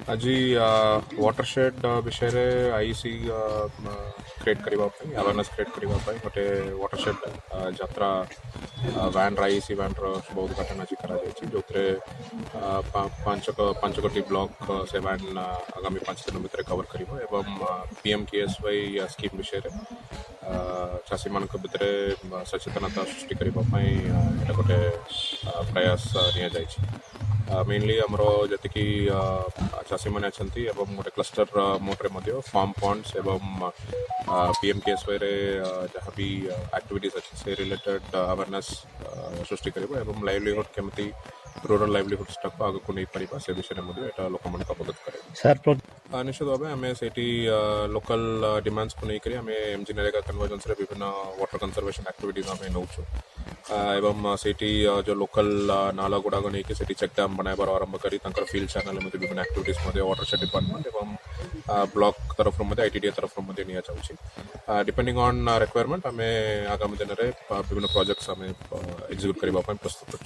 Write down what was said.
आज वाटरशेड विषय IC create करने अवेयरनेस क्रिएट करने गोटे वाटरशेड यात्रा वैन आईसी वैन शुभ उद्घाटन आज जो पांच गोटी ब्लॉक से वैन आगामी 5 दिन भितर कवर कर पीएम केएसवाई स्कीम विषय चाषी मान भितर सचेतनता सृष्टि करने गोटे प्रयास मेनली आमर जी चाषी मैंने अच्छा गोटे क्लस्टर मोड्रे फार्म पॉन्ड्स एवं पीएम केएसवाई जहाँ भी एक्टिविटीज अच्छी से रिलेटेड अवेयरनेस सृष्टि कर लाइवलीहुड केमती रूरल लाइवलीहुड्स आगे को नहीं पार से विषय में लोक मान अवगत करें निश्चित भाव आम से लोकल डिमांड्स को लेकर आम एमजी नरेगा कन्वर्जेंस विभिन्न वाटर कंजर्वेशन एक्टिविटीज आम नौ एवं से जो लोकल नाला गुड़ाक नहीं से चेक डैम बनाइबार आरंभ करी फील्ड चैनल में विभिन्न एक्टिविटीज वाटरशेड डिपार्टमेंट एवं ब्लॉक तरफ आईटीडीए तरफ नि जाऊँगी डिपेंडिंग ऑन रिक्वायरमेंट आम आगामी दिन में विभिन्न प्रोजेक्ट्स आम एग्जीक्यूट करने प्रस्तुत।